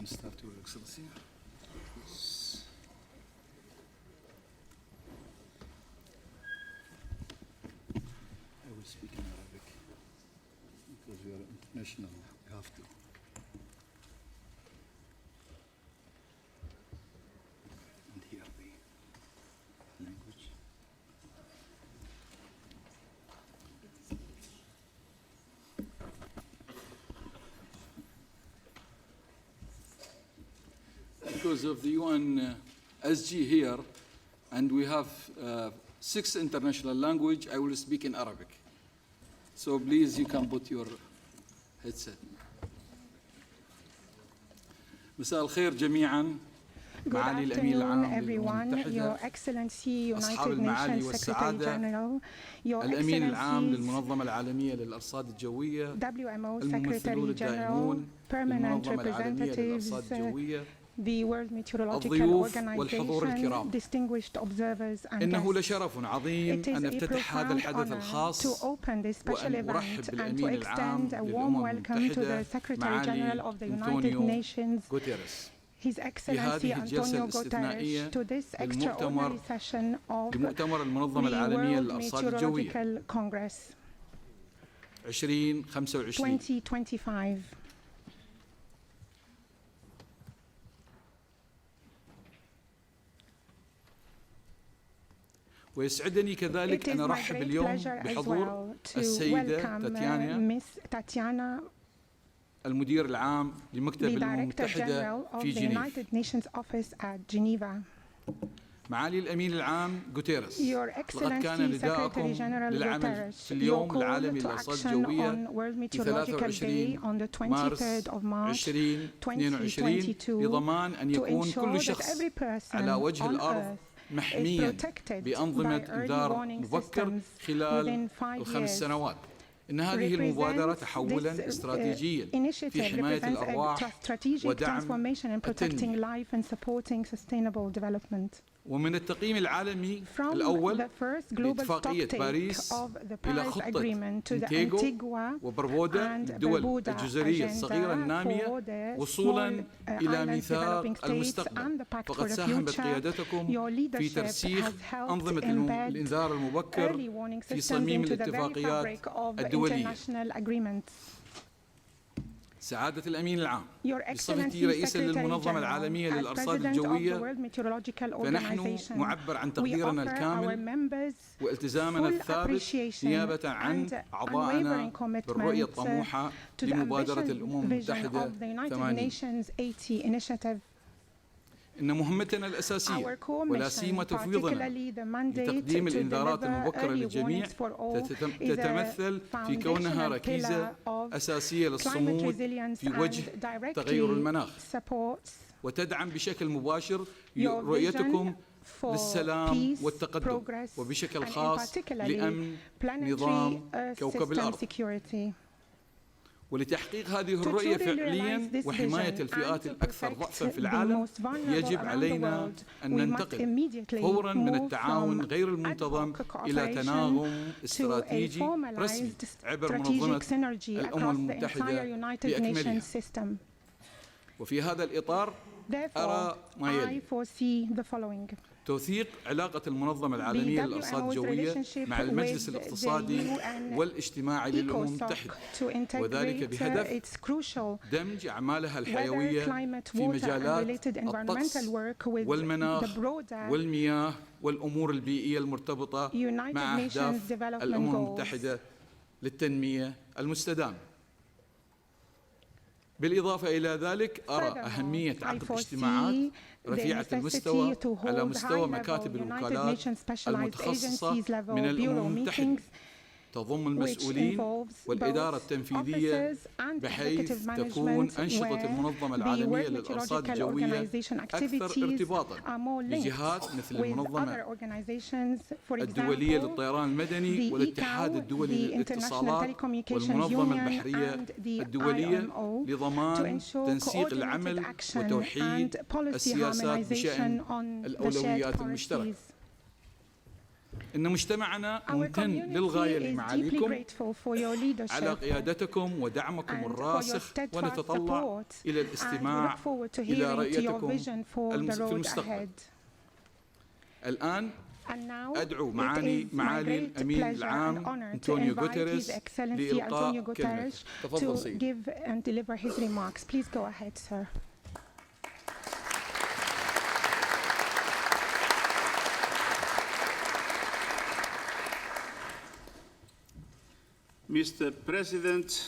can start, Your Excellency. I will speak in Arabic because we are international. We have to. And here the language. Because of the UN SG here, and we have 6 international language, I will speak in Arabic. So please, you can put your headset. مساء الخير جميعا. معالي الأمين العام للأمم المتحدة، أصحاب المعالي والسعادة، الأمين العام للمنظمة العالمية للأرصاد الجوية، الممثلون الدائمون للمنظمة العالمية للأرصاد الجوية، the World Meteorological الضيوف Organization, والحضور الكرام. distinguished observers and إنه guests. لشرف عظيم أن نفتتح هذا الحدث الخاص وأن أرحب بالأمين العام للأمم المتحدة معالي أنطونيو غوتيريس His Excellency António Guterres to this extraordinary session of the World Meteorological Congress 2025. ويسعدني كذلك أن أرحب اليوم بحضور السيدة تاتيانا المدير العام لمكتب الأمم المتحدة في جنيف. معالي الأمين العام غوتيريس، لقد كان نداءكم للعمل في اليوم العالمي للأرصاد الجوية في 23 مارس 2022 لضمان أن يكون كل شخص على وجه الأرض محمياً بأنظمة إنذار مبكر خلال ال5 سنوات. إن هذه المبادرة تحولاً استراتيجياً في حماية الأرواح ودعم التنمية. ومن التقييم العالمي الأول لاتفاقية باريس إلى خطة أنتيغوا وبربودا الدول الجزرية الصغيرة النامية وصولاً إلى ميثاق المستقبل، فقد ساهمت قيادتكم في ترسيخ أنظمة الإنذار المبكر في صميم الاتفاقيات الدولية. سعادة الأمين العام، بصفتي رئيساً للمنظمة العالمية للأرصاد الجوية، فنحن نعبر عن تقديرنا الكامل والتزامنا الثابت نيابة عن أعضائنا بالرؤية الطموحة لمبادرة الأمم المتحدة 80. إن مهمتنا الأساسية ولا سيما تفويضنا لتقديم الإنذارات المبكرة للجميع تتمثل في كونها ركيزة أساسية للصمود في وجه تغير المناخ، وتدعم بشكل مباشر رؤيتكم للسلام والتقدم، وبشكل خاص لأمن نظام كوكب الأرض. ولتحقيق هذه الرؤية فعلياً وحماية الفئات الأكثر ضعفاً في العالم، يجب علينا أن ننتقل فوراً من التعاون غير المنتظم إلى تناغم استراتيجي رسمي عبر منظمة الأمم المتحدة بأكملها. وفي هذا الإطار أرى ما يلي: توثيق علاقة المنظمة العالمية للأرصاد الجوية مع المجلس الاقتصادي والاجتماعي للأمم المتحدة، وذلك بهدف دمج أعمالها الحيوية في مجالات الطقس والمناخ والمياه والأمور البيئية المرتبطة مع أهداف الأمم المتحدة للتنمية المستدامة. بالإضافة إلى ذلك، أرى أهمية عقد اجتماعات رفيعة المستوى على مستوى مكاتب الوكالات المتخصصة من الأمم المتحدة، تضم المسؤولين والإدارة التنفيذية، بحيث تكون أنشطة المنظمة العالمية للأرصاد الجوية أكثر ارتباطاً بجهات مثل المنظمة الدولية للطيران المدني والاتحاد الدولي للاتصالات والمنظمة البحرية الدولية، لضمان تنسيق العمل وتوحيد السياسات بشأن الأولويات المشتركة. إن مجتمعنا ممتن للغاية لمعاليكم على قيادتكم ودعمكم الراسخ، ونتطلع إلى الاستماع إلى رؤيتكم في المستقبل. الآن أدعو معالي الأمين العام أنطونيو غوتيريس لإلقاء كلمة. تفضل سيدي. Mr. President,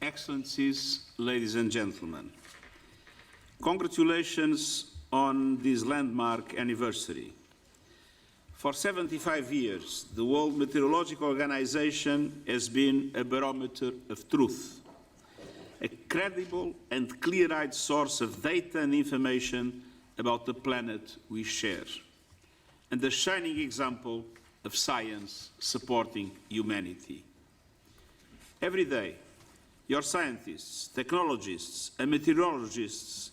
Excellencies, ladies and gentlemen, congratulations on this landmark anniversary. For 75 years, the World Meteorological Organization has been a barometer of truth, a credible and clear-eyed source of data and information about the planet we share, and a shining example of science supporting humanity. Every day, your scientists, technologists, and meteorologists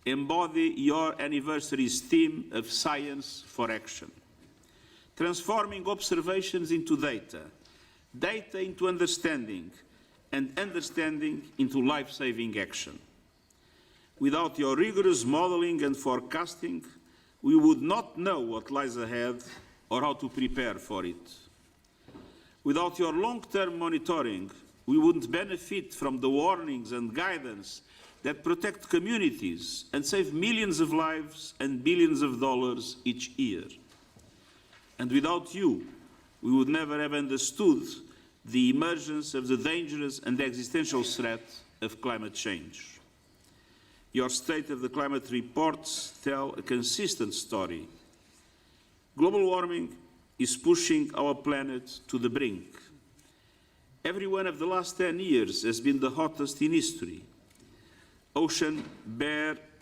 embody your anniversary's theme of science for action, transforming observations into data, data into understanding, and understanding into life-saving action. Without your rigorous modeling and forecasting, we would not know what lies ahead or how to prepare for it. Without your long-term monitoring, we wouldn't benefit from the warnings and guidance that protect communities and save millions of lives and billions of dollars each year. And without you, we would never have understood the emergence of the dangerous and existential threat of climate change. Your State of the Climate reports tell a consistent story. Global warming is pushing our planet to the brink. Every one of the last 10 years has been the hottest in history. Ocean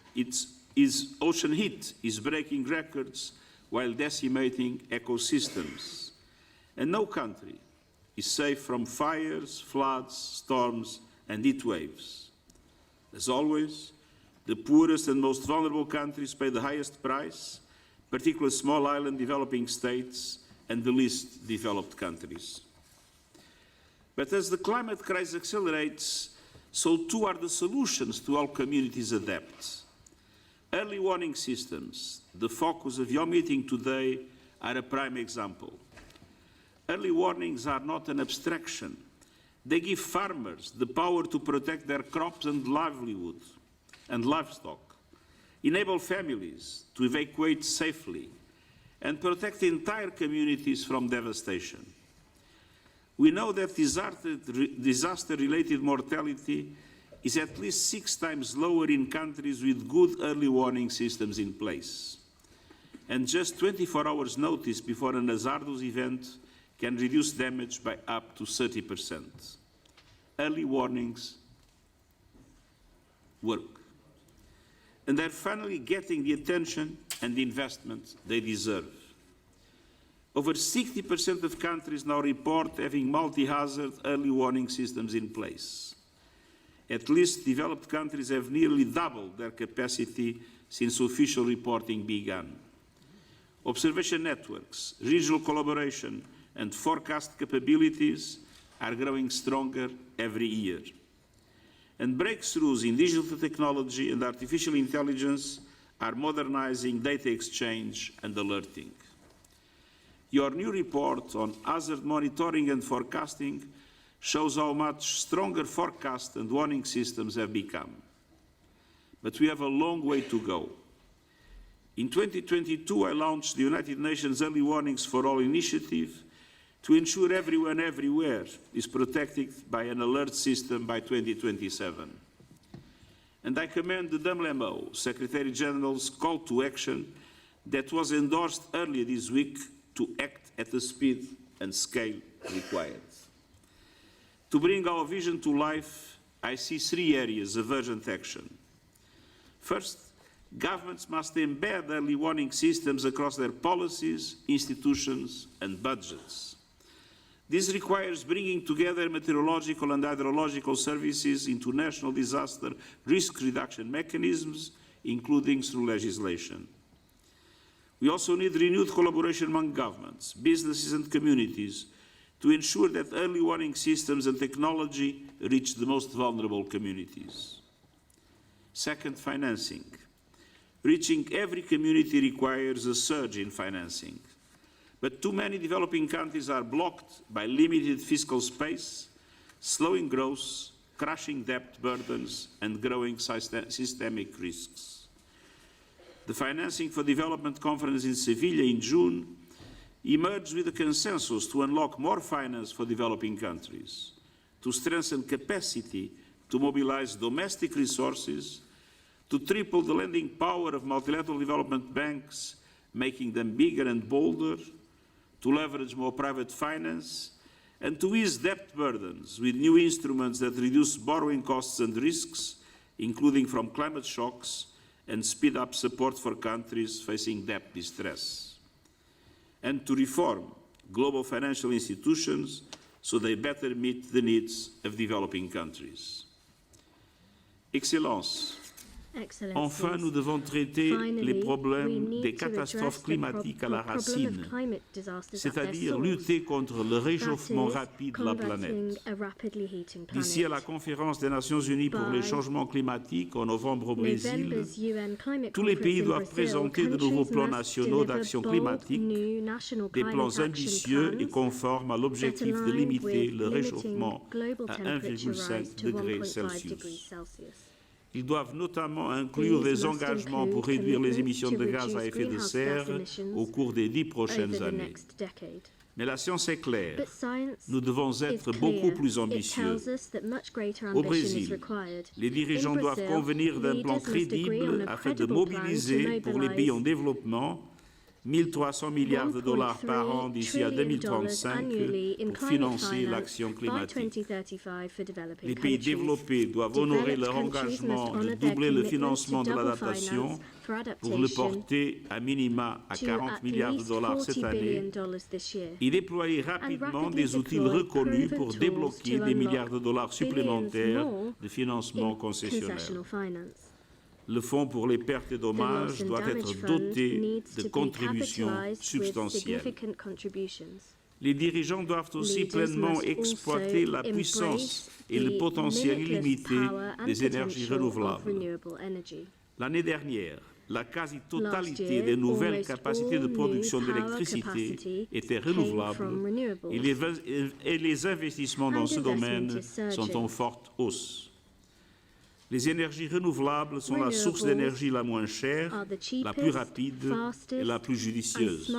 heat is breaking records while decimating ecosystems. And no country is safe from fires, floods, storms, and heat waves. As always, the poorest and most vulnerable countries pay the highest price, particularly small island developing states and the least developed countries. But as the climate crisis accelerates, so too are the solutions to help communities adapt. Early warning systems, the focus of your meeting today, are a prime example. Early warnings are not an abstraction. They give farmers the power to protect their crops and livelihood and livestock, enable families to evacuate safely, and protect entire communities from devastation. We know that disaster-related mortality is at least 6 times lower in countries with good early warning systems in place. And just 24 hours notice before an hazardous event can reduce damage by up to 30%. Early warnings work. And they're finally getting the attention and the investment they deserve. Over 60% of countries now report having multi-hazard early warning systems in place. At least developed countries have nearly doubled their capacity since official reporting began. Observation networks, regional collaboration, and forecast capabilities are growing stronger every year. And breakthroughs in digital technology and artificial intelligence are modernizing data exchange and alerting. Your new report on hazard monitoring and forecasting shows how much stronger forecast and warning systems have become. But we have a long way to go. In 2022, I launched the United Nations Early Warnings for All initiative to ensure everyone everywhere is protected by an alert system by 2027. And I commend the WMO Secretary General's call to action that was endorsed earlier this week to act at the speed and scale required. To bring our vision to life, I see 3 areas of urgent action. First, governments must embed early warning systems across their policies, institutions, and budgets. This requires bringing together meteorological and hydrological services into national disaster risk reduction mechanisms, including through legislation. We also need renewed collaboration among governments, businesses and communities to ensure that early warning systems and technology reach the most vulnerable communities. Second, financing. Reaching every community requires a surge in financing, but too many developing countries are blocked by limited fiscal space, slowing growth, crushing debt burdens, and growing systemic risks. The Financing for Development Conference in Seville in June emerged with a consensus to unlock more finance for developing countries, to strengthen capacity to mobilize domestic resources, to triple the lending power of multilateral development banks, making them bigger and bolder, to leverage more private finance, and to ease debt burdens with new instruments that reduce borrowing costs and risks, including from climate shocks, and speed up support for countries facing debt distress. And to reform global financial institutions so they better meet the needs of developing countries. Excellences, enfin, nous devons traiter les problèmes des catastrophes climatiques à la racine, c'est-à-dire lutter contre le réchauffement rapide de la planète. D'ici à la conférence des Nations Unies pour les changements climatiques en novembre au Brésil, tous les pays doivent présenter de nouveaux plans nationaux d'action climatique, des plans ambitieux et conformes à l'objectif de limiter le réchauffement à 1,5 degré Celsius. Ils doivent notamment inclure des engagements pour réduire les émissions de gaz à effet de serre au cours des 10 prochaines années. Mais la science est claire. Nous devons être beaucoup plus ambitieux. Au Brésil, les dirigeants doivent convenir d'un plan crédible afin de mobiliser pour les pays en développement 1 300 milliards de dollars par an d'ici à 2035 pour financer l'action climatique. Les pays développés doivent honorer leur engagement de doubler le financement de l'adaptation pour le porter à minima à 40 milliards de dollars cette année et déployer rapidement des outils reconnus pour débloquer des milliards de dollars supplémentaires de financement concessionnel. Le fonds pour les pertes et dommages doit être doté de contributions substantielles. Les dirigeants doivent aussi pleinement exploiter la puissance et le potentiel illimité des énergies renouvelables. L'année dernière, la quasi-totalité des nouvelles capacités de production d'électricité étaient renouvelables et les investissements dans ce domaine sont en forte hausse. Les énergies renouvelables sont la source d'énergie la moins chère, la plus rapide et la plus judicieuse.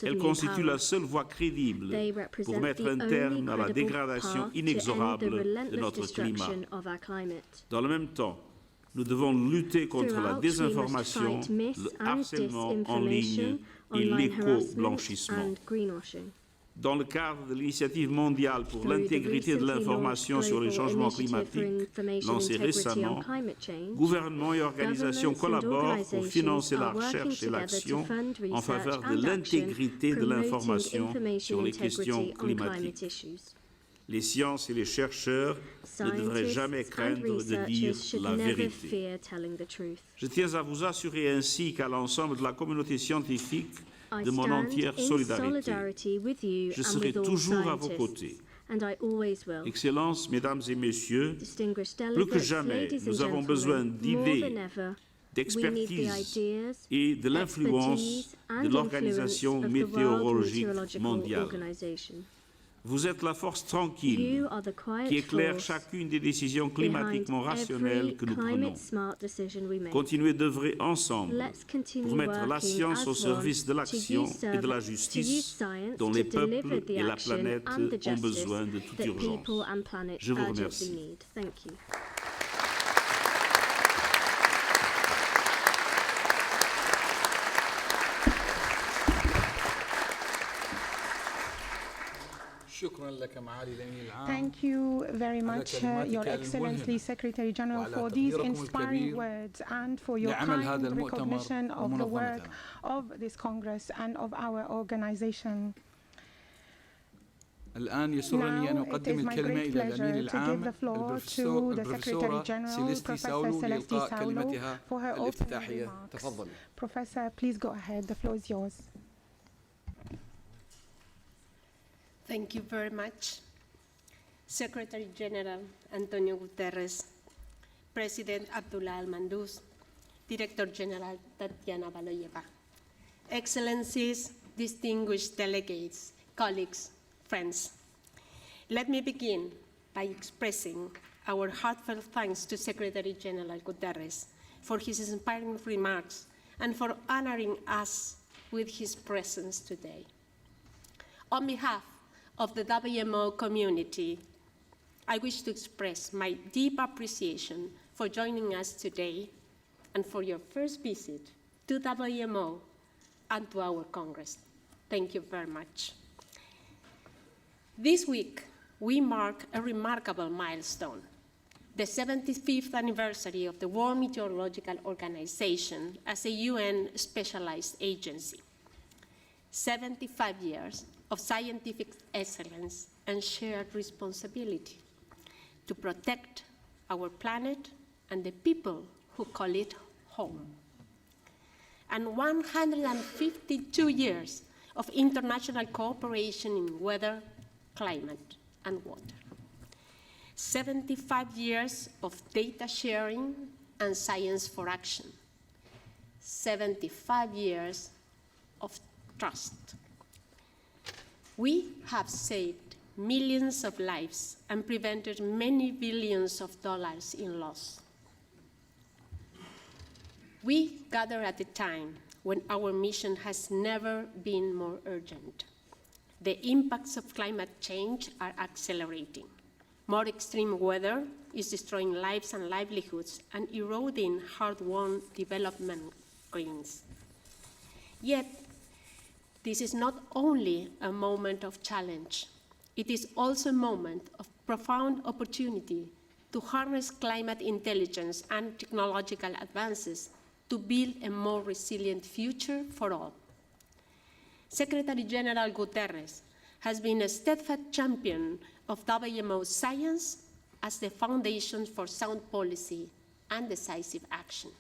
Elles constituent la seule voie crédible pour mettre un terme à la dégradation inexorable de notre climat. Dans le même temps, nous devons lutter contre la désinformation, le harcèlement en ligne et l'éco-blanchissement. Dans le cadre de l'initiative mondiale pour l'intégrité de l'information sur les changements climatiques, lancée récemment, gouvernements et organisations collaborent pour financer la recherche et l'action en faveur de l'intégrité de l'information sur les questions climatiques. Les sciences et les chercheurs ne devraient jamais craindre de dire la vérité. Je tiens à vous assurer ainsi qu'à l'ensemble de la communauté scientifique de mon entière solidarité. Je serai toujours à vos côtés. Excellences, Mesdames et Messieurs, plus que jamais, nous avons besoin d'idées, d'expertise et de l'influence de l'Organisation météorologique mondiale. Vous êtes la force tranquille qui éclaire chacune des décisions climatiquement rationnelles que nous prenons. Continuez d'œuvrer ensemble pour mettre la science au service de l'action et de la justice dont les peuples et la planète ont besoin de toute urgence. Je vous remercie. Thank you very much, Your Excellency, Secretary General, for these inspiring words and for your kind recognition of the work of this Congress and of our organization. الآن يسرني أن أقدم الكلمة إلى الأمين العام البروفيسورة سيليستي ساولو لإلقاء كلمتها الافتتاحية. تفضل. Professor, please go ahead. The floor is yours. Thank you very much. Secretary General António Guterres, President Abdullah Al-Mandous, Director General Tatiana Valoyeva, Excellencies, distinguished delegates, colleagues, friends. Let me begin by expressing our heartfelt thanks to Secretary General Guterres for his inspiring remarks and for honoring us with his presence today. On behalf of the WMO community, I wish to express my deep appreciation for joining us today and for your first visit to WMO and to our Congress. Thank you very much. This week, we mark a remarkable milestone, the 75th anniversary of the World Meteorological Organization as a UN specialized agency. 75 years of scientific excellence and shared responsibility to protect our planet and the people who call it home. And 152 years of international cooperation in weather, climate, and water. 75 years of data sharing and science for action. 75 years of trust. We have saved millions of lives and prevented many billions of dollars in loss. We gather at a time when our mission has never been more urgent. The impacts of climate change are accelerating. More extreme weather is destroying lives and livelihoods and eroding hard-won development gains. Yet, this is not only a moment of challenge, it is also a moment of profound opportunity to harness climate intelligence and technological advances to build a more resilient future for all. Secretary General Guterres has been a steadfast champion of WMO science as the foundation for sound policy and decisive action.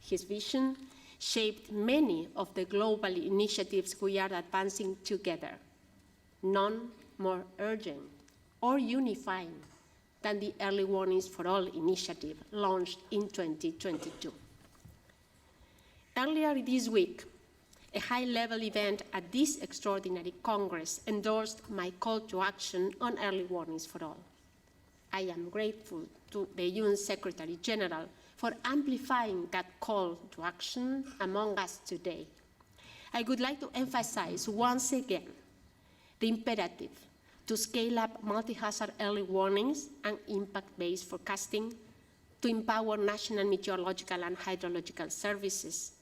His vision shaped many of the global initiatives we are advancing together, none more urgent or unifying than the Early Warnings for All initiative launched in 2022. Earlier this week, a high-level event at this extraordinary Congress endorsed my call to action on early warnings for all. I am grateful to the UN Secretary General for amplifying that call to action among us today. I would like to emphasize once again the imperative to scale up multi-hazard early warnings and impact-based forecasting, to empower national meteorological and hydrological services,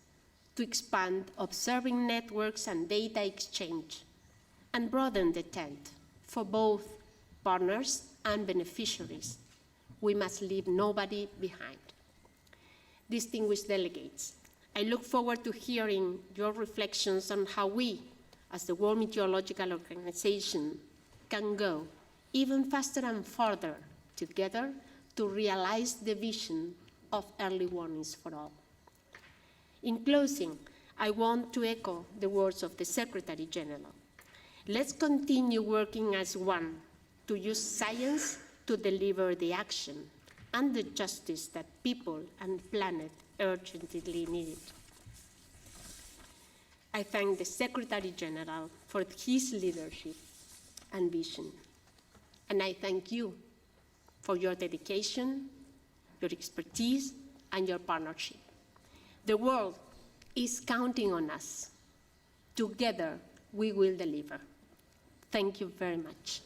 to expand observing networks and data exchange, and broaden the tent for both partners and beneficiaries. We must leave nobody behind. Distinguished delegates, I look forward to hearing your reflections on how we, as the World Meteorological Organization, can go even faster and further together to realize the vision of early warnings for all. In closing, I want to echo the words of the Secretary General. Let's continue working as one to use science to deliver the action and the justice that people and planet urgently need. I thank the Secretary General for his leadership and vision. And I thank you for your dedication, your expertise, and your partnership. The world is counting on us. Together, we will deliver. Thank you very much.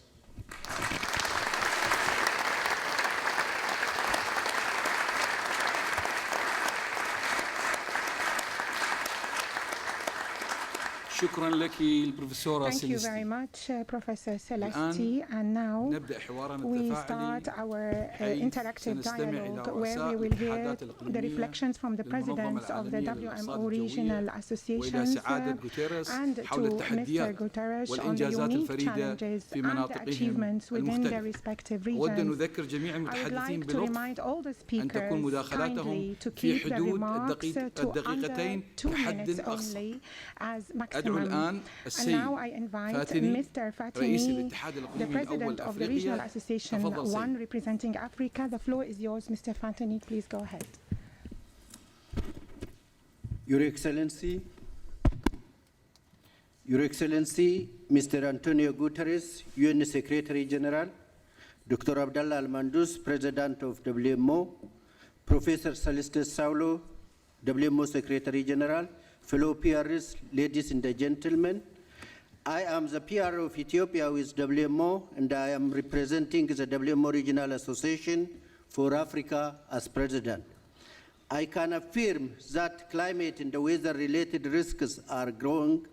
شكرا لك البروفيسورة Thank you سيليستي. very much, Professor Celesti. And now نبدأ حوارنا we التفاعلي start our interactive dialogue where we will hear the reflections from the presidents of the WMO regional associations and to Mr. Guterres on the unique challenges and achievements within their respective regions. I would like to remind all the speakers kindly to keep the remarks to under 2 minutes only as maximum. And now I invite Mr. Fatini, the President of the Regional Association 1 representing Africa. The floor is yours, Mr. Fatini. Please go ahead. Your Excellency, Mr. António Guterres, UN Secretary General, Dr. Abdallah Al-Mandous, President of WMO, Professor Celeste Saulo, WMO Secretary General, fellow PRs, ladies and gentlemen. I am the PR of Ethiopia with WMO, and I am representing the WMO Regional Association for Africa as President. I can affirm that climate and the weather-related risks are growing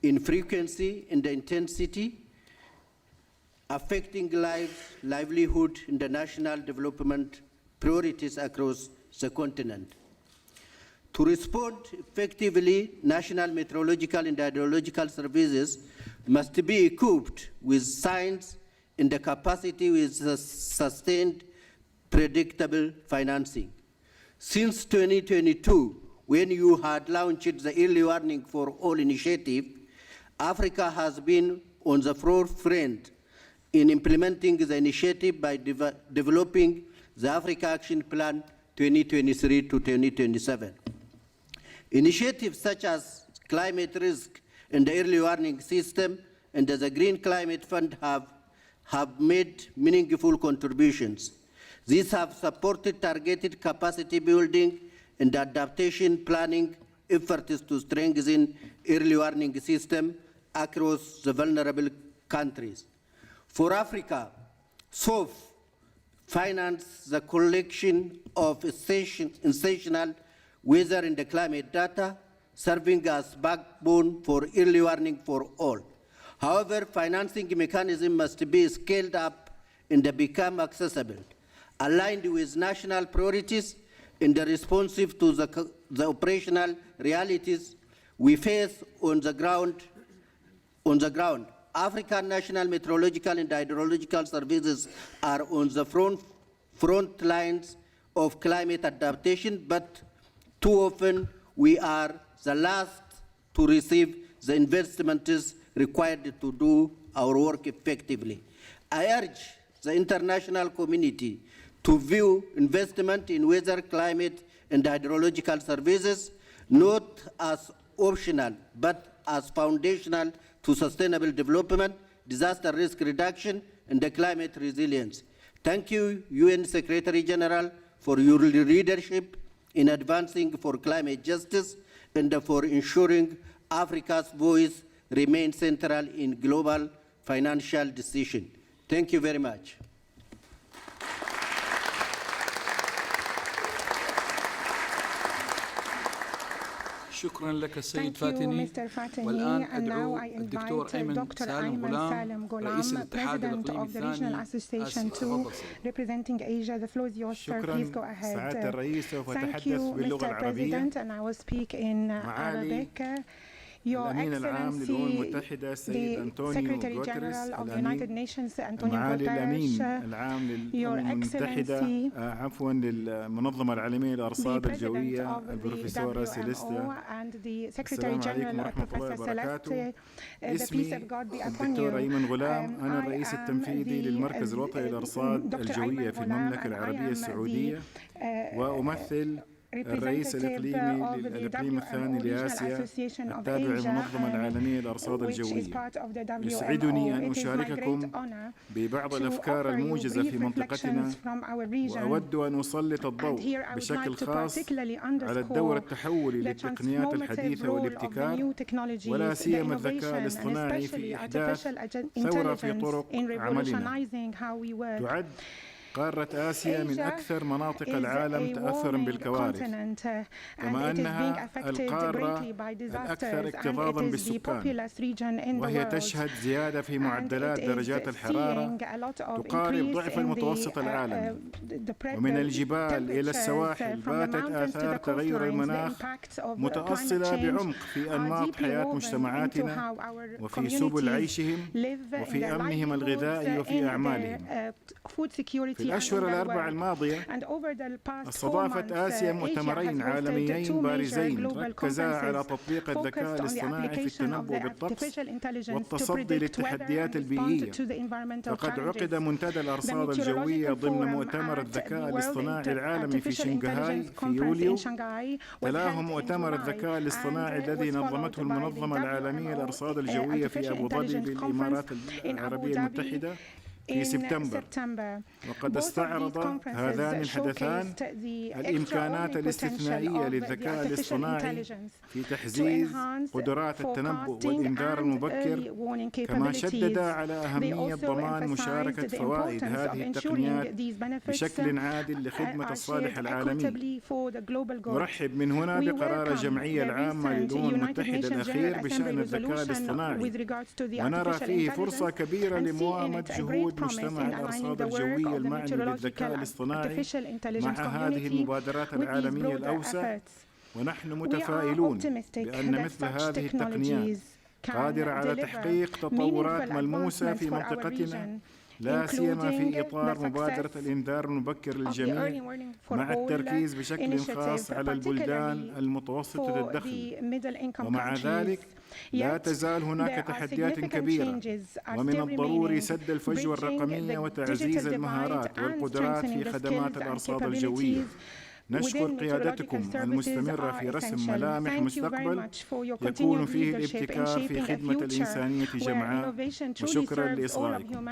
in frequency and intensity, affecting lives, livelihood, and the national development priorities across the continent. To respond effectively, national meteorological and hydrological services must be equipped with science and the capacity with sustained, predictable financing. Since 2022, when you had launched the Early Warning for All initiative, Africa has been on the forefront in implementing the initiative by developing the Africa Action Plan 2023 to 2027. Initiatives such as climate risk and the early warning system and the Green Climate Fund have made meaningful contributions. These have supported targeted capacity building and adaptation planning efforts to strengthen early warning system across the vulnerable countries. For Africa, SOF financed the collection of essential weather and the climate data, serving as backbone for early warning for all. However, financing mechanism must be scaled up and become accessible, aligned with national priorities and responsive to the operational realities we face on the ground. African national meteorological and hydrological services are on the front lines of climate adaptation, but too often we are the last to receive the investments required to do our work effectively. I urge the international community to view investment in weather, climate, and hydrological services not as optional, but as foundational to sustainable development, disaster risk reduction, and the climate resilience. Thank you, UN Secretary General, for your leadership in advancing for climate justice and for ensuring Africa's voice remains central in global financial decisions. Thank you very much. شكرا لك السيد Thank you, فاتني. Mr. Fatini. والآن And now أدعو I الدكتور invite أيمن Dr. سالم Ayman غلام رئيس Ghulam, الاتحاد President الإقليمي of the Regional الثاني Association آسيا. 2, تفضل سيد. representing Asia. The floor is yours, sir. Please go ahead. سعادة الرئيس سوف Thank أتحدث you, باللغة Mr. العربية. President, and I will speak in معالي Arabic. Your الأمين العام للأمم Excellency, المتحدة السيد the أنطونيو Secretary غوتيريس General of the United Nations, António معالي الأمين Guterres, العام Your للأمم المتحدة Excellency, عفوا للمنظمة العالمية the للأرصاد President الجوية of the البروفيسورة سيليستا. WMO and the Secretary السلام عليكم General ورحمة الله Professor وبركاته. Celeste. The peace of God be upon you. الدكتور أيمن غلام، أنا I الرئيس am التنفيذي للمركز الوطني للأرصاد Dr. الجوية Ayman في Ghulam, المملكة and I العربية am السعودية، وأمثل الرئيس الإقليمي للإقليم الثاني لآسيا التابع للمنظمة العالمية للأرصاد الجوية. يسعدني أن أشارككم ببعض الأفكار الموجزة في منطقتنا، وأود أن أسلط الضوء بشكل خاص على الدور التحولي للتقنيات الحديثة والابتكار، ولا سيما الذكاء الاصطناعي في إحداث ثورة في طرق عملنا. تعد قارة آسيا من أكثر مناطق العالم تأثراً بالكوارث، كما أنها القارة الأكثر اكتظاظاً بالسكان، وهي تشهد زيادة في معدلات درجات الحرارة تقارب ضعف المتوسط العالمي. ومن الجبال إلى السواحل باتت آثار تغير المناخ متأصلة بعمق في أنماط حياة مجتمعاتنا وفي سبل عيشهم وفي أمنهم الغذائي وفي أعمالهم. في الأشهر الأربع الماضية استضافت آسيا مؤتمرين عالميين بارزين ركزا على تطبيق الذكاء الاصطناعي في التنبؤ بالطقس والتصدي للتحديات البيئية. فقد عقد منتدى الأرصاد الجوية ضمن مؤتمر الذكاء الاصطناعي العالمي في شنغهاي في يوليو. تلاه مؤتمر الذكاء الاصطناعي الذي نظمته المنظمة العالمية للأرصاد الجوية في أبو ظبي بالإمارات العربية المتحدة في سبتمبر. وقد استعرض هذان الحدثان الإمكانات الاستثنائية للذكاء الاصطناعي في تحزيز قدرات التنبؤ والإنذار المبكر، كما شدد على أهمية ضمان مشاركة فوائد هذه التقنيات بشكل عادل لخدمة الصالح العالمي. نرحب من هنا بقرار الجمعية العامة للأمم المتحدة الأخير بشأن الذكاء الاصطناعي، ونرى فيه فرصة كبيرة لمواءمة جهود مجتمع الأرصاد الجوية المعني بالذكاء الاصطناعي مع هذه المبادرات العالمية الأوسع. ونحن متفائلون بأن مثل هذه التقنيات قادرة على تحقيق تطورات ملموسة في منطقتنا، لا سيما في إطار مبادرة الإنذار المبكر للجميع، مع التركيز بشكل خاص على البلدان المتوسطة الدخل. ومع ذلك لا تزال هناك تحديات كبيرة، ومن الضروري سد الفجوة الرقمية وتعزيز المهارات والقدرات في خدمات الأرصاد الجوية. نشكر قيادتكم المستمرة في رسم ملامح مستقبل يكون فيه الابتكار في خدمة الإنسانية جمعاء، وشكرا لإصغائكم.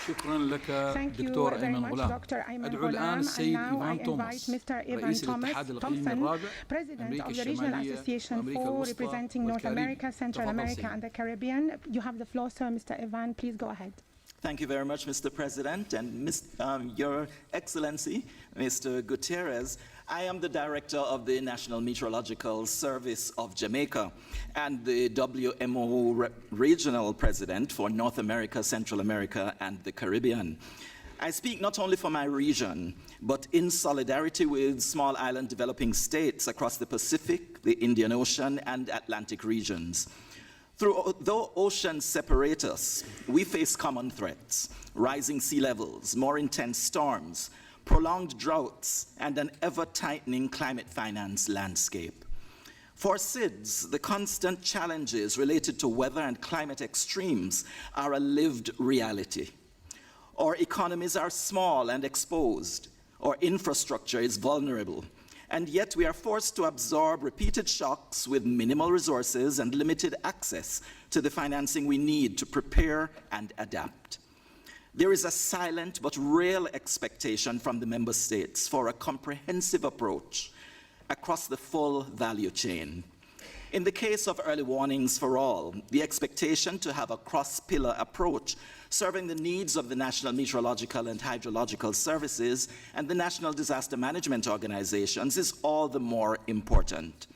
شكرا لك دكتور أيمن غلام. أدعو الآن السيد إيفان توماس، رئيس الاتحاد الإقليمي الرابع أمريكا الشمالية وأمريكا الوسطى والكاريبيان. Thank you very much, Mr. President, and Your Excellency, Mr. Guterres. I am the Director of the National Meteorological Service of Jamaica and the WMO Regional President for North America, Central America, and the Caribbean. I speak not only for my region, but in solidarity with small island developing states across the Pacific, the Indian Ocean, and Atlantic regions. Though oceans separate us, we face common threats: rising sea levels, more intense storms, prolonged droughts, and an ever-tightening climate finance landscape. For SIDS, the constant challenges related to weather and climate extremes are a lived reality. Our economies are small and exposed. Our infrastructure is vulnerable. And yet we are forced to absorb repeated shocks with minimal resources and limited access to the financing we need to prepare and adapt. There is a silent but real expectation from the member states for a comprehensive approach across the full value chain. In the case of early warnings for all, the expectation to have a cross-pillar approach serving the needs of the National Meteorological and Hydrological Services and the National Disaster Management Organizations is all the more important.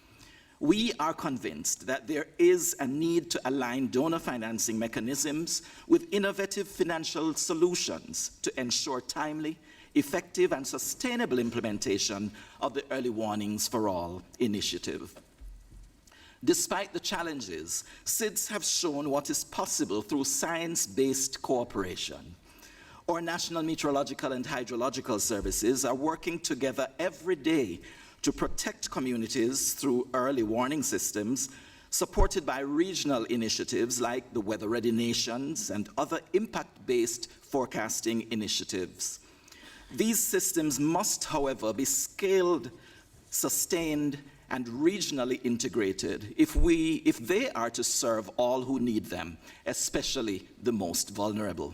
We are convinced that there is a need to align donor financing mechanisms with innovative financial solutions to ensure timely, effective, and sustainable implementation of the Early Warnings for All initiative. Despite the challenges, SIDS have shown what is possible through science-based cooperation. Our National Meteorological and Hydrological Services are working together every day to protect communities through early warning systems, supported by regional initiatives like the Weather Ready Nations and other impact-based forecasting initiatives. These systems must, however, be scaled, sustained, and regionally integrated if they are to serve all who need them, especially the most vulnerable.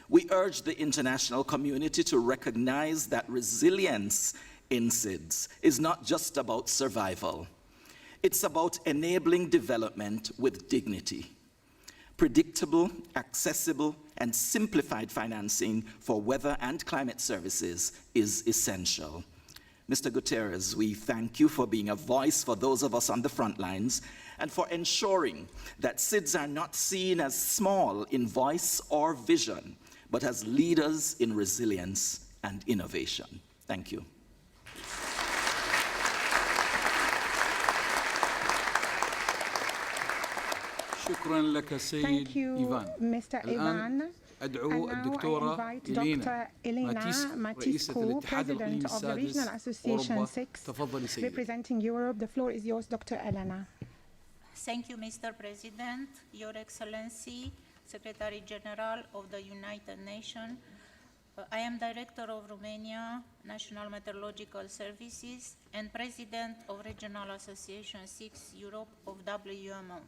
We urge the international community to recognize that resilience in SIDS is not just about survival. It's about enabling development with dignity. Predictable, accessible, and simplified financing for weather and climate services is essential. Mr. Guterres, we thank you for being a voice for those of us on the front lines and for ensuring that SIDS are not seen as small in voice or vision, but as leaders in resilience and innovation. Thank you. شكرا لك سيد إيفان. الآن أدعو الدكتورة إلينا رئيسة الاتحاد الإقليمي السادس أوروبا. تفضلي سيدي. Representing Europe, the floor is yours, Dr. Elena. Thank you, Mr. President, Your Excellency, Secretary General of the United Nations. I am Director of Romania National Meteorological Services and President of Regional Association 6 Europe of WMO.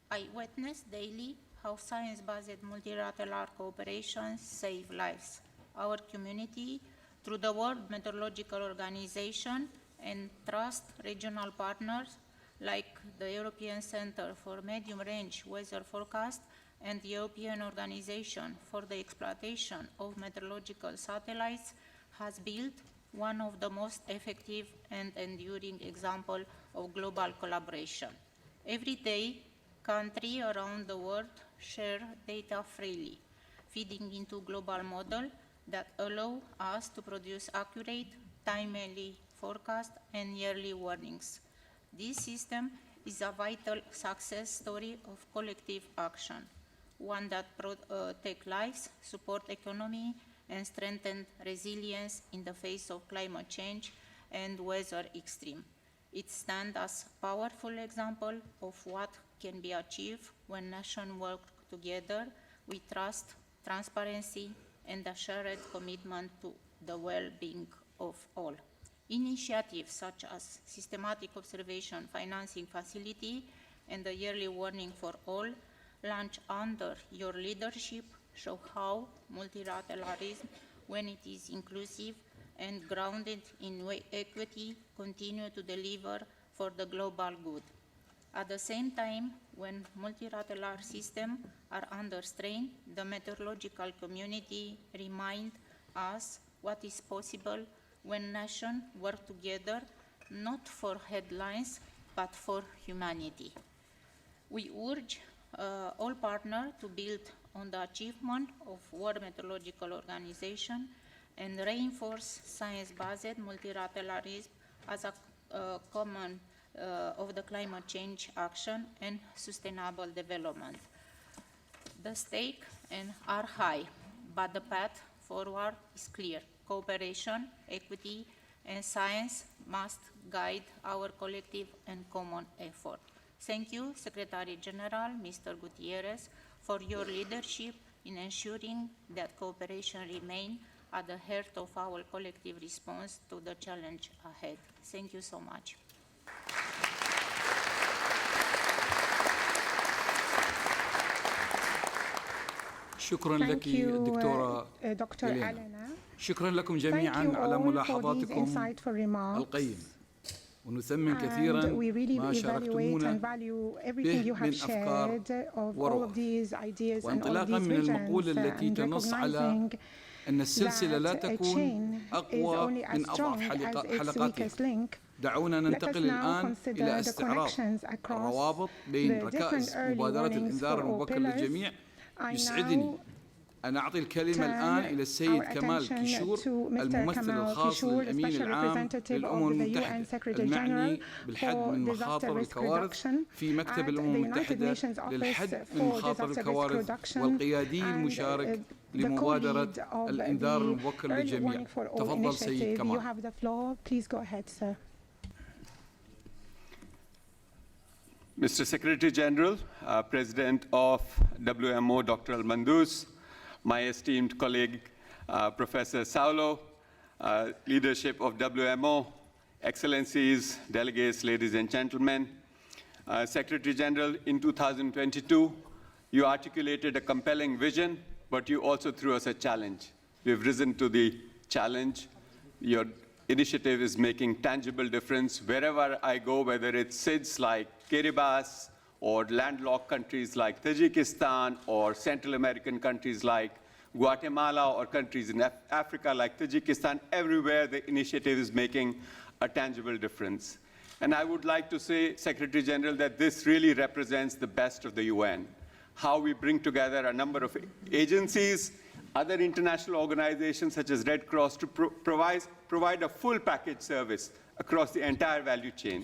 I witness daily how science-based multilateral cooperation save lives. Our community, through the World Meteorological Organization, and trust regional partners like the European Center for Medium-Range Weather Forecast and the European Organization for the Exploitation of Meteorological Satellites, has built one of the most effective and enduring examples of global collaboration. Every day, countries around the world share data freely, feeding into global models that allow us to produce accurate, timely forecasts and yearly warnings. This system is a vital success story of collective action, one that protects lives, supports economy, and strengthens resilience in the face of climate change and weather extreme. It stands as a powerful example of what can be achieved when nations work together with trust, transparency, and a shared commitment to the well-being of all. Initiatives such as Systematic Observation Financing Facility and the Yearly Warning for All, launched under your leadership, show how multilateralism, when it is inclusive and grounded in equity, continue to deliver for the global good. At the same time, when multilateral systems are under strain, the meteorological community reminds us what is possible when nations work together, not for headlines, but for humanity. We urge all partners to build on the achievement of World Meteorological Organization and reinforce science-based multilateralism as a common of the climate change action and sustainable development. The stakes are high, but the path forward is clear. Cooperation, equity, and science must guide our collective and common effort. Thank you, Secretary General, Mr. Guterres, for your leadership in ensuring that cooperation remains at the heart of our collective response to the challenge ahead. Thank you so much. شكرا لك الدكتورة إلينا. شكرا لكم جميعا على ملاحظاتكم القيمة، ونثمن كثيرا ما شاركتمونا به من أفكار ورؤى، وانطلاقا من المقولة التي تنص على أن السلسلة لا تكون أقوى من أضعف حلقاتها. دعونا ننتقل الآن إلى استعراض الروابط بين ركائز مبادرة الإنذار المبكر للجميع. يسعدني أن أعطي الكلمة الآن إلى السيد كمال كيشور، الممثل الخاص للأمين العام للأمم المتحدة المعني بالحد من مخاطر الكوارث في مكتب الأمم المتحدة للحد من مخاطر الكوارث، والقيادي المشارك لمبادرة الإنذار المبكر للجميع. تفضل سيد كمال. Mr. Secretary General, President of WMO, Dr. Al-Mandous, my esteemed colleague, Professor Saulo, leadership of WMO, Excellencies, delegates, ladies and gentlemen. Secretary General, in 2022, you articulated a compelling vision, but you also threw us a challenge. We've risen to the challenge. Your initiative is making tangible difference wherever I go, whether it's SIDS like Kiribati, or landlocked countries like Tajikistan, or Central American countries like Guatemala, or countries in Africa like Tajikistan. Everywhere the initiative is making a tangible difference. And I would like to say, Secretary General, that this really represents the best of the UN, how we bring together a number of agencies, other international organizations such as Red Cross to provide a full package service across the entire value chain.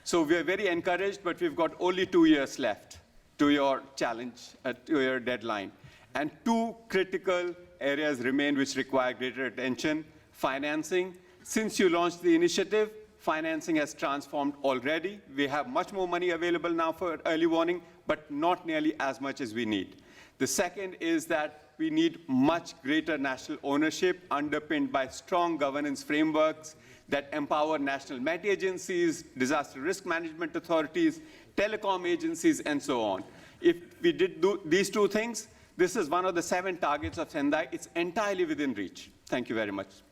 So we are very encouraged, but we've got only 2 years left to your challenge, to your deadline. And 2 critical areas remain which require greater attention. Financing. Since you launched the initiative, financing has transformed already. We have much more money available now for early warning, but not nearly as much as we need. The second is that we need much greater national ownership underpinned by strong governance frameworks that empower national Met agencies, disaster risk management authorities, telecom agencies, and so on. If we did do these 2 things, this is one of the 7 targets of Sendai. It's entirely within reach. Thank you very much.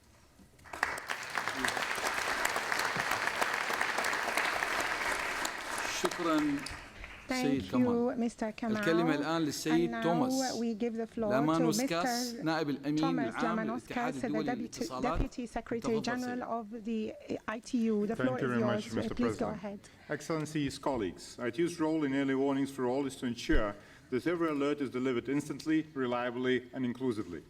شكرا سيد كمال. الكلمة الآن للسيد توماس لامانوسكاس نائب الأمين العام للاتحاد الدولي للاتصالات. Thank you very much, Mr. President. Excellencies, colleagues, ITU's role in early warnings for all is to ensure that every alert is delivered instantly, reliably, and inclusively.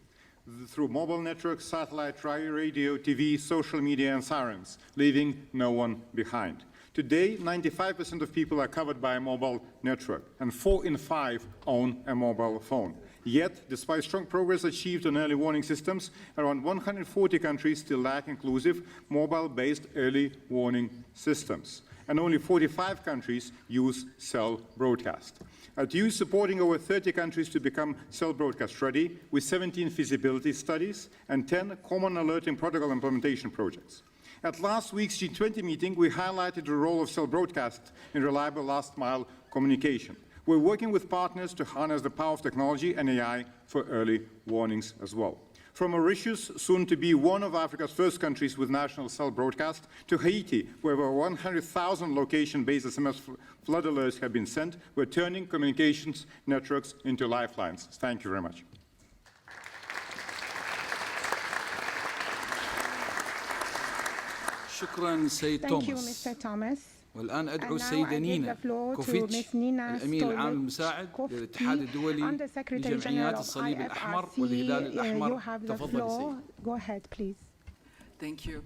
Through mobile networks, satellite, radio, TV, social media, and sirens, leaving no one behind. Today, 95% of people are covered by a mobile network, and 4 in 5 own a mobile phone. Yet, despite strong progress achieved on early warning systems, around 140 countries still lack inclusive mobile-based early warning systems, and only 45 countries use cell broadcast. ITU is supporting over 30 countries to become cell broadcast ready, with 17 feasibility studies and 10 common alerting protocol implementation projects. At last week's G20 meeting, we highlighted the role of cell broadcast in reliable last-mile communication. We're working with partners to harness the power of technology and AI for early warnings as well. From Mauritius, soon to be one of Africa's first countries with national cell broadcast, to Haiti, where over 100,000 location-based SMS flood alerts have been sent, we're turning communications networks into lifelines. Thank you very much. شكرا سيد توماس. والآن أدعو السيدة نينا كوفيتش الأمين العام المساعد للاتحاد الدولي لجمعيات الصليب الأحمر والهلال الأحمر. تفضلي سيدة. Thank you.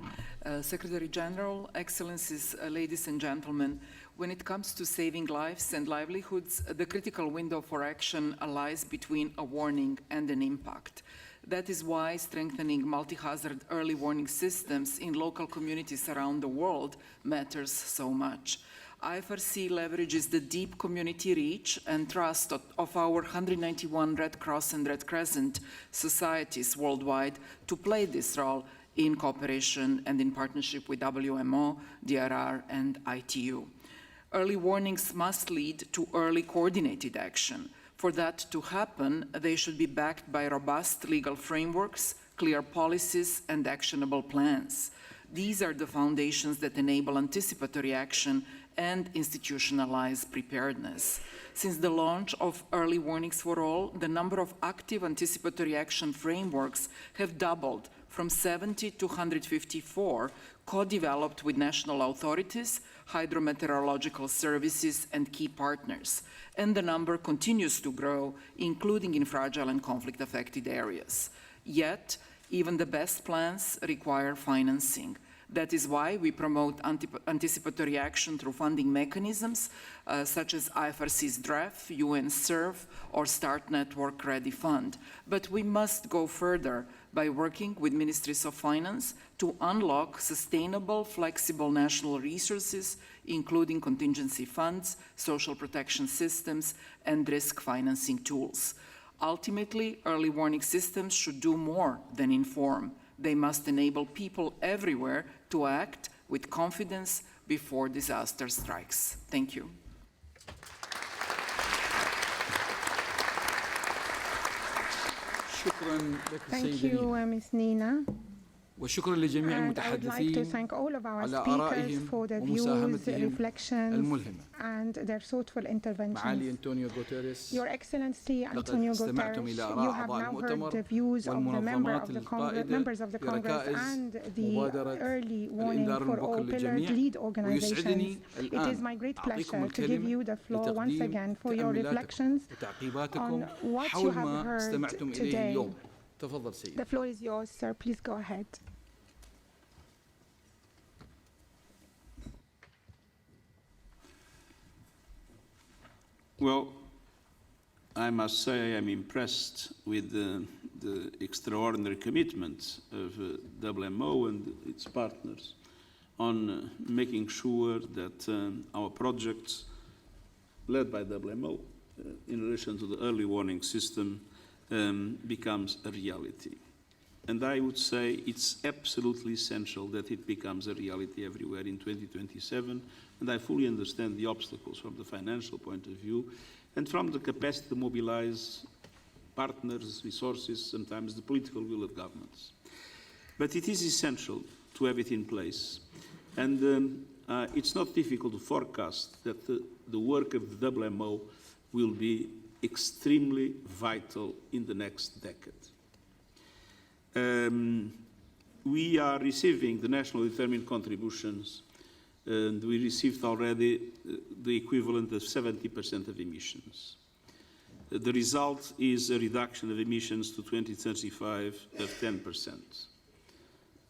Secretary General, Excellencies, ladies and gentlemen, when it comes to saving lives and livelihoods, the critical window for action lies between a warning and an impact. That is why strengthening multi-hazard early warning systems in local communities around the world matters so much. IFRC leverages the deep community reach and trust of our 191 Red Cross and Red Crescent societies worldwide to play this role in cooperation and in partnership with WMO, DRR, and ITU. Early warnings must lead to early coordinated action. For that to happen, they should be backed by robust legal frameworks, clear policies, and actionable plans. These are the foundations that enable anticipatory action and institutionalize preparedness. Since the launch of Early Warnings for All, the number of active anticipatory action frameworks have doubled from 70 to 154, co-developed with national authorities, hydrometeorological services, and key partners. And the number continues to grow, including in fragile and conflict-affected areas. Yet, even the best plans require financing. That is why we promote anticipatory action through funding mechanisms such as IFRC's DREF, UN SURF, or Start Network Ready Fund. But we must go further by working with ministries of finance to unlock sustainable, flexible national resources, including contingency funds, social protection systems, and risk financing tools. Ultimately, early warning systems should do more than inform. They must enable people everywhere to act with confidence before disaster strikes. Thank you. Thank you, Ms. Nina. وشكرا لجميع المتحدثين على آرائهم ومساهمتهم الملهمة. معالي أنطونيو غوتيريس، لقد استمعتم إلى آراء أعضاء المؤتمر والمنظمات القائدة بركائز مبادرة الإنذار المبكر للجميع، ويسعدني الآن أعطيكم الكلمة لتقديم تأملاتكم وتعقيباتكم حول ما استمعتم إليه اليوم. تفضل سيدي. The floor is yours, sir. Please go ahead. Well, I must say I'm impressed with the extraordinary commitment of WMO and its partners on making sure that our projects led by WMO in relation to the early warning system becomes a reality. And I would say it's absolutely essential that it becomes a reality everywhere in 2027. And I fully understand the obstacles from the financial point of view and from the capacity to mobilize partners, resources, sometimes the political will of governments. But it is essential to have it in place. And it's not difficult to forecast that the work of the WMO will be extremely vital in the next decade. We are receiving the nationally determined contributions, and we received already the equivalent of 70% of emissions. The result is a reduction of emissions to 2035 of 10%.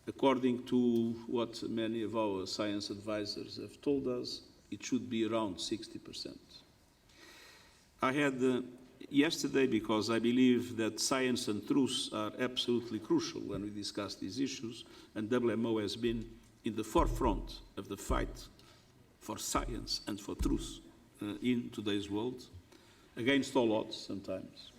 According to what many of our science advisors have told us, it should be around 60%. I had yesterday, because I believe that science and truth are absolutely crucial when we discuss these issues, and WMO has been in the forefront of the fight for science and for truth in today's world, against all odds sometimes.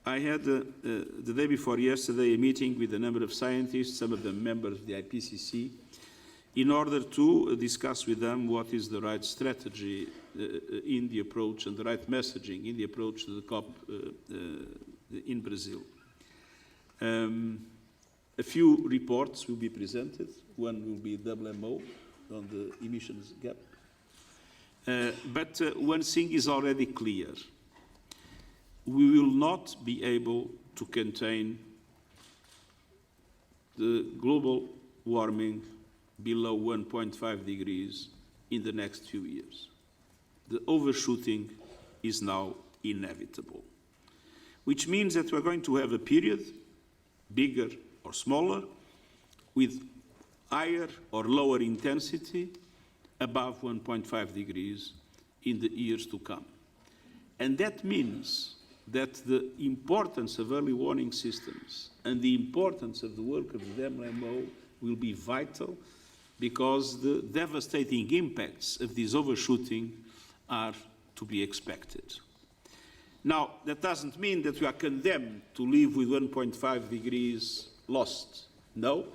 I had, the day before yesterday, a meeting with a number of scientists, some of them members of the IPCC, in order to discuss with them what is the right strategy in the approach and the right messaging in the approach to the COP in Brazil. A few reports will be presented. One will be WMO on the emissions gap. But one thing is already clear. We will not be able to contain the global warming below 1.5 degrees in the next few years. The overshooting is now inevitable, which means that we're going to have a period, bigger or smaller, with higher or lower intensity above 1.5 degrees in the years to come. And that means that the importance of early warning systems and the importance of the work of the WMO will be vital, because the devastating impacts of this overshooting are to be expected. Now, that doesn't mean that we are condemned to live with 1.5 degrees lost. No.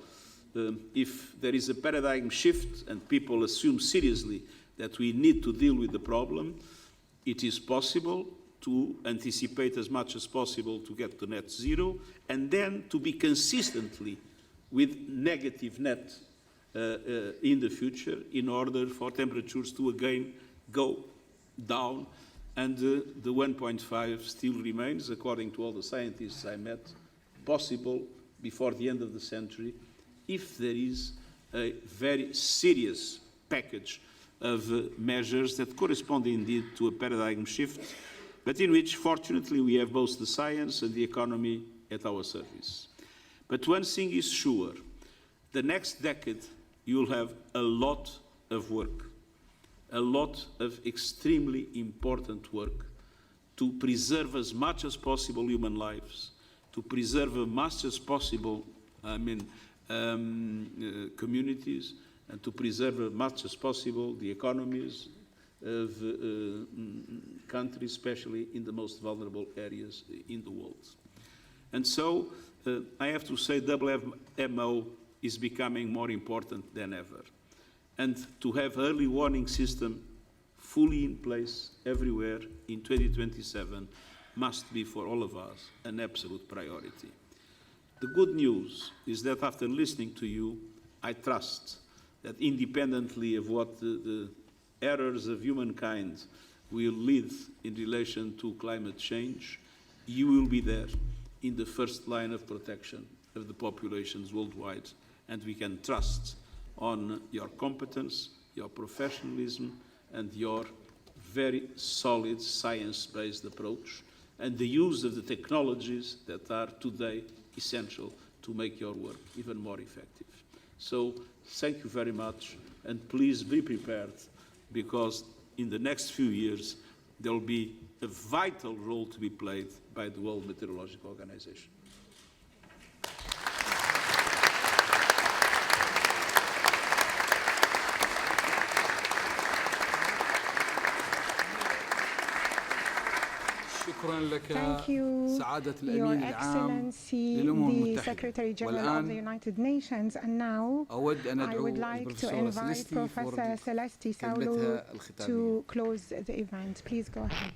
If there is a paradigm shift and people assume seriously that we need to deal with the problem, it is possible to anticipate as much as possible to get to net zero, and then to be consistently with negative net in the future, in order for temperatures to again go down. And the 1.5 still remains, according to all the scientists I met, possible before the end of the century, if there is a very serious package of measures that correspond indeed to a paradigm shift, but in which, fortunately, we have both the science and the economy at our service. But one thing is sure: the next decade you will have a lot of work, a lot of extremely important work to preserve as much as possible human lives, to preserve as much as possible, communities, and to preserve as much as possible the economies of countries, especially in the most vulnerable areas in the world. And so I have to say WMO is becoming more important than ever. And to have early warning system fully in place everywhere in 2027 must be for all of us an absolute priority. The good news is that after listening to you, I trust that independently of what the errors of humankind will lead in relation to climate change, you will be there in the first line of protection of the populations worldwide, and we can trust on your competence, your professionalism, and your very solid science-based approach, and the use of the technologies that are today essential to make your work even more effective. So thank you very much, and please be prepared, because in the next few years there will be a vital role to be played by the World Meteorological Organization. Thank you, Your Excellency, the Secretary General of the United Nations. And now I would like to invite Professor Celeste Saulu to close the event. Please go ahead.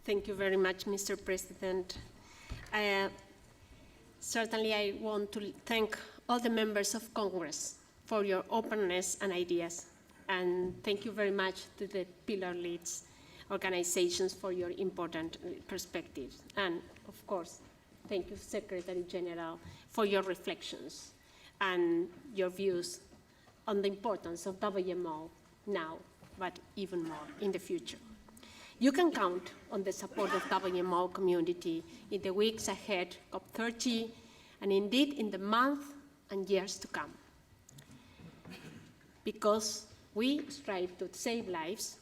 Thank you very much, Mr. President. Certainly, I want to thank all the members of Congress for your openness and ideas. And thank you very much to the pillar leads organizations for your important perspectives. And of course, thank you, Secretary General, for your reflections and your views on the importance of WMO now, but even more in the future. You can count on the support of WMO community in the weeks ahead, COP30, and indeed in the months and years to come. Because we strive to save lives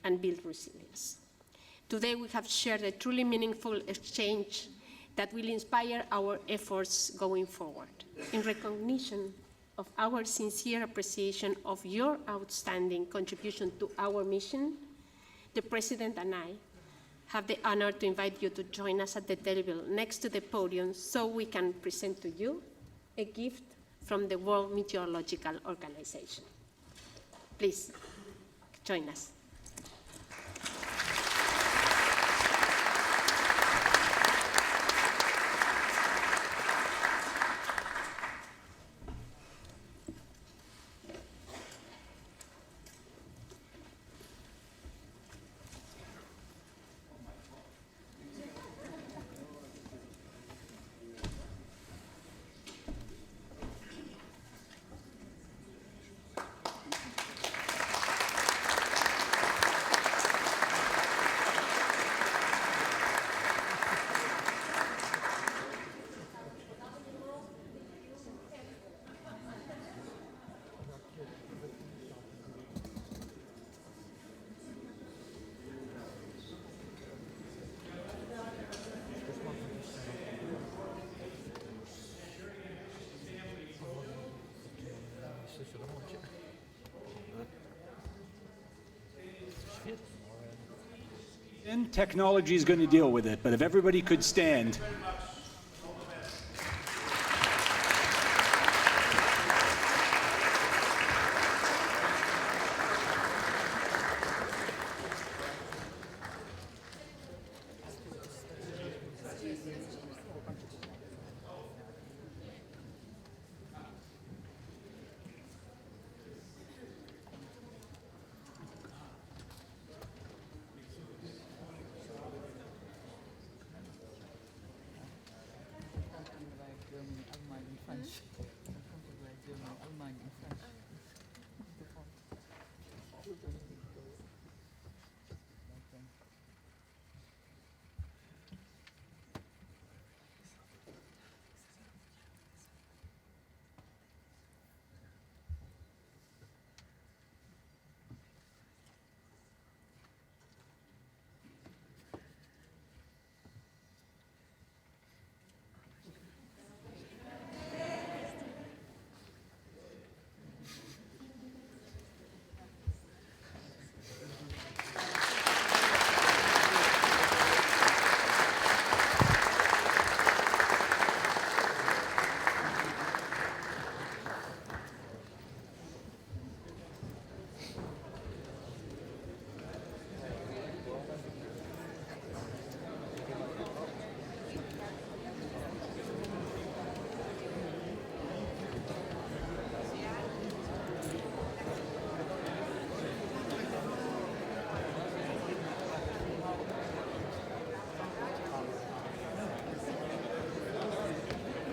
and build resilience. Today we have shared a truly meaningful exchange that will inspire our efforts going forward. In recognition of our sincere appreciation of your outstanding contribution to our mission, the President and I have the honor to invite you to join us at the table next to the podium so we can present to you a gift from the World Meteorological Organization. Please join us. Technology is going to deal with it, but if everybody could stand.